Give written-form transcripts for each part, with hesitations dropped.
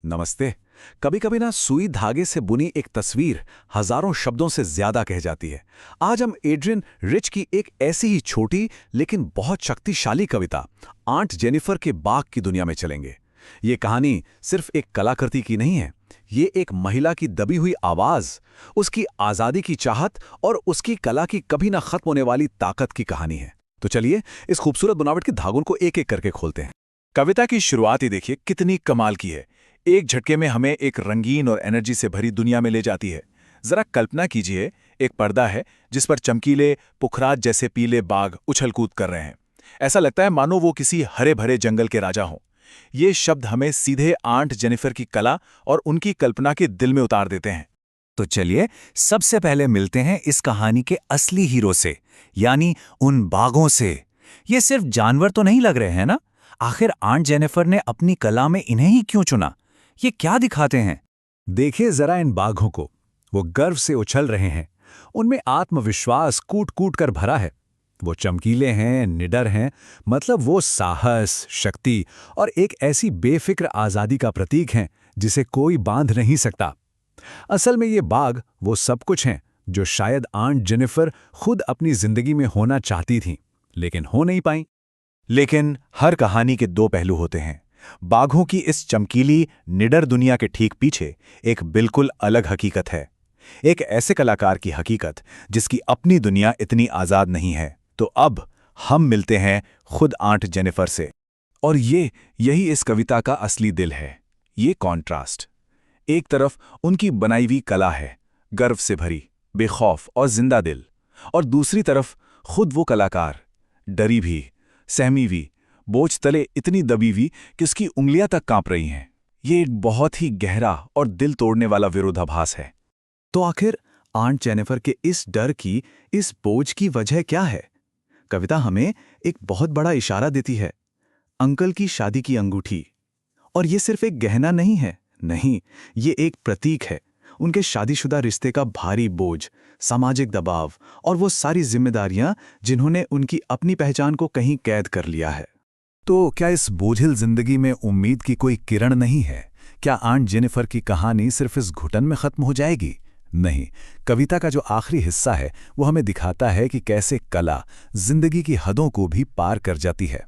नमस्ते। कभी कभी ना सुई धागे से बुनी एक तस्वीर हजारों शब्दों से ज्यादा कह जाती है। आज हम एड्रियन रिच की एक ऐसी ही छोटी लेकिन बहुत शक्तिशाली कविता आंट जेनिफर के बाग की दुनिया में चलेंगे। ये कहानी सिर्फ एक कलाकृति की नहीं है, ये एक महिला की दबी हुई आवाज, उसकी आजादी की चाहत और उसकी कला की कभी ना खत्म होने वाली ताकत की कहानी है। तो चलिए इस खूबसूरत बनावट के धागों को एक एक करके खोलते हैं। कविता की शुरुआत ही देखिए कितनी कमाल की है। एक झटके में हमें एक रंगीन और एनर्जी से भरी दुनिया में ले जाती है। जरा कल्पना कीजिए, एक पर्दा है जिस पर चमकीले पुखराज जैसे पीले बाघ उछल कूद कर रहे हैं। ऐसा लगता है मानो वो किसी हरे भरे जंगल के राजा हों। ये शब्द हमें सीधे आंट जेनिफर की कला और उनकी कल्पना के दिल में उतार देते हैं। तो चलिए सबसे पहले मिलते हैं इस कहानी के असली हीरो से, यानी उन बाघों से। ये सिर्फ जानवर तो नहीं लग रहे हैं ना? आखिर आंट जेनिफर ने अपनी कला में इन्हें ही क्यों चुना? ये क्या दिखाते हैं? देखिए जरा इन बाघों को, वो गर्व से उछल रहे हैं। उनमें आत्मविश्वास कूट कूट कर भरा है। वो चमकीले हैं, निडर हैं, मतलब वो साहस, शक्ति और एक ऐसी बेफिक्र आजादी का प्रतीक हैं जिसे कोई बांध नहीं सकता। असल में ये बाघ वो सब कुछ हैं जो शायद आंट जेनिफर खुद अपनी जिंदगी में होना चाहती थीं, लेकिन हो नहीं पाई। लेकिन हर कहानी के दो पहलू होते हैं। बाघों की इस चमकीली निडर दुनिया के ठीक पीछे एक बिल्कुल अलग हकीकत है। एक ऐसे कलाकार की हकीकत जिसकी अपनी दुनिया इतनी आजाद नहीं है। तो अब हम मिलते हैं खुद आंट जेनिफर से, और यही इस कविता का असली दिल है, ये कॉन्ट्रास्ट। एक तरफ उनकी बनाई हुई कला है, गर्व से भरी, बेखौफ और जिंदा दिल, और दूसरी तरफ खुद वो कलाकार, डरी भी, सहमी भी, बोझ तले इतनी दबी हुई कि उसकी उंगलियां तक कांप रही हैं। ये एक बहुत ही गहरा और दिल तोड़ने वाला विरोधाभास है। तो आखिर आंट जेनिफर के इस डर की, इस बोझ की वजह क्या है? कविता हमें एक बहुत बड़ा इशारा देती है, अंकल की शादी की अंगूठी। और ये सिर्फ एक गहना नहीं है, नहीं, ये एक प्रतीक है। उनके शादीशुदा रिश्ते का भारी बोझ, सामाजिक दबाव और वो सारी जिम्मेदारियां जिन्होंने उनकी अपनी पहचान को कहीं कैद कर लिया है। तो क्या इस बोझिल जिंदगी में उम्मीद की कोई किरण नहीं है? क्या आंट जेनिफर की कहानी सिर्फ इस घुटन में खत्म हो जाएगी? नहीं, कविता का जो आखिरी हिस्सा है वो हमें दिखाता है कि कैसे कला जिंदगी की हदों को भी पार कर जाती है।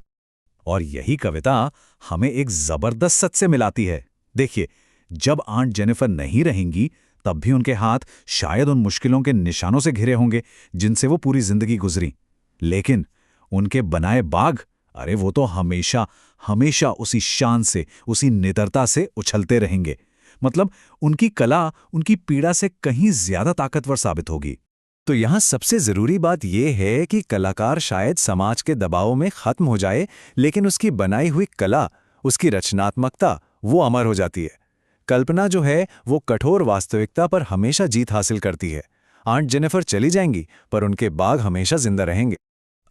और यही कविता हमें एक जबरदस्त सच से मिलाती है। देखिए, जब आंट जेनिफर नहीं रहेंगी तब भी उनके हाथ शायद उन मुश्किलों के निशानों से घिरे होंगे जिनसे वो पूरी जिंदगी गुजरी, लेकिन उनके बनाए बाघ, अरे वो तो हमेशा हमेशा उसी शान से, उसी निडरता से उछलते रहेंगे। मतलब उनकी कला उनकी पीड़ा से कहीं ज्यादा ताकतवर साबित होगी। तो यहां सबसे जरूरी बात यह है कि कलाकार शायद समाज के दबाव में खत्म हो जाए, लेकिन उसकी बनाई हुई कला, उसकी रचनात्मकता वो अमर हो जाती है। कल्पना जो है वो कठोर वास्तविकता पर हमेशा जीत हासिल करती है। आंट जेनिफर चली जाएंगी पर उनके बाघ हमेशा जिंदा रहेंगे।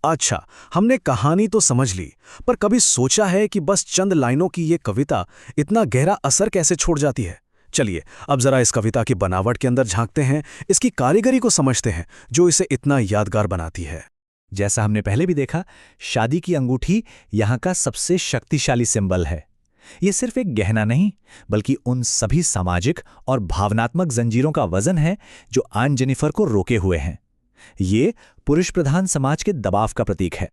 अच्छा, हमने कहानी तो समझ ली, पर कभी सोचा है कि बस चंद लाइनों की ये कविता इतना गहरा असर कैसे छोड़ जाती है? चलिए अब जरा इस कविता की बनावट के अंदर झांकते हैं, इसकी कारीगरी को समझते हैं जो इसे इतना यादगार बनाती है। जैसा हमने पहले भी देखा, शादी की अंगूठी यहाँ का सबसे शक्तिशाली सिंबल है। ये सिर्फ एक गहना नहीं, बल्कि उन सभी सामाजिक और भावनात्मक जंजीरों का वजन है जो आंट जेनिफर को रोके हुए हैं। ये पुरुष प्रधान समाज के दबाव का प्रतीक है।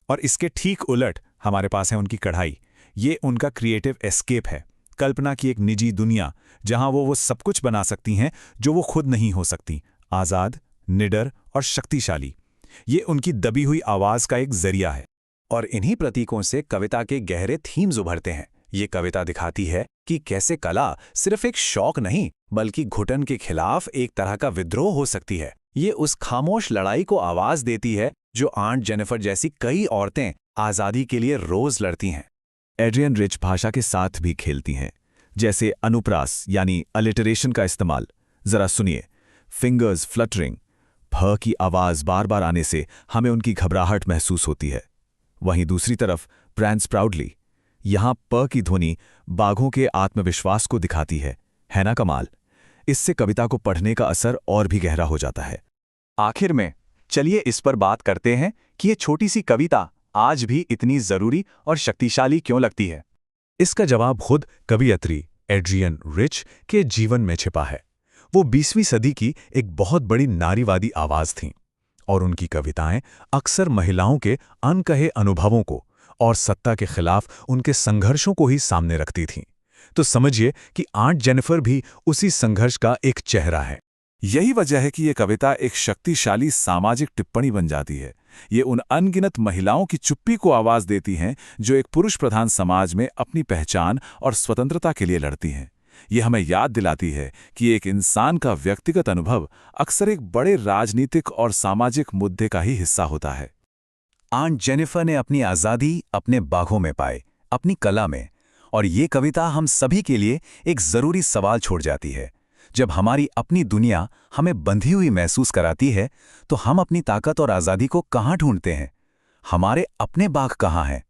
और इसके ठीक उलट हमारे पास है उनकी कढ़ाई। ये उनका क्रिएटिव एस्केप है, कल्पना की एक निजी दुनिया जहां वो सब कुछ बना सकती हैं जो वो खुद नहीं हो सकती। आजाद, निडर और शक्तिशाली, ये उनकी दबी हुई आवाज का एक जरिया है। और इन्हीं प्रतीकों से कविता के गहरे थीम्स उभरते हैं। ये कविता दिखाती है कि कैसे कला सिर्फ एक शौक नहीं, बल्कि घुटन के खिलाफ एक तरह का विद्रोह हो सकती है। ये उस खामोश लड़ाई को आवाज देती है जो आंट जेनिफर जैसी कई औरतें आजादी के लिए रोज लड़ती हैं। एड्रियन रिच भाषा के साथ भी खेलती हैं, जैसे अनुप्रास यानी अलिटरेशन का इस्तेमाल। जरा सुनिए, फिंगर्स फ्लटरिंग, भ की आवाज बार बार आने से हमें उनकी घबराहट महसूस होती है। वहीं दूसरी तरफ प्रेंस प्राउडली, यहां प की ध्वनि बाघों के आत्मविश्वास को दिखाती है ना कमाल? इससे कविता को पढ़ने का असर और भी गहरा हो जाता है। आखिर में चलिए इस पर बात करते हैं कि ये छोटी सी कविता आज भी इतनी जरूरी और शक्तिशाली क्यों लगती है। इसका जवाब खुद कवियत्री एड्रियन रिच के जीवन में छिपा है। वो 20वीं सदी की एक बहुत बड़ी नारीवादी आवाज थीं और उनकी कविताएं अक्सर महिलाओं के अनकहे अनुभवों को और सत्ता के खिलाफ उनके संघर्षों को ही सामने रखती थीं। तो समझिए कि आंट जेनिफर भी उसी संघर्ष का एक चेहरा है। यही वजह है कि ये कविता एक शक्तिशाली सामाजिक टिप्पणी बन जाती है। ये उन अनगिनत महिलाओं की चुप्पी को आवाज देती हैं जो एक पुरुष प्रधान समाज में अपनी पहचान और स्वतंत्रता के लिए लड़ती हैं। ये हमें याद दिलाती है कि एक इंसान का व्यक्तिगत अनुभव अक्सर एक बड़े राजनीतिक और सामाजिक मुद्दे का ही हिस्सा होता है। आंट जेनिफर ने अपनी आज़ादी अपने बागों में पाई, अपनी कला में, और ये कविता हम सभी के लिए एक ज़रूरी सवाल छोड़ जाती है। जब हमारी अपनी दुनिया हमें बंधी हुई महसूस कराती है, तो हम अपनी ताकत और आज़ादी को कहाँ ढूंढते हैं? हमारे अपने बाग कहाँ हैं?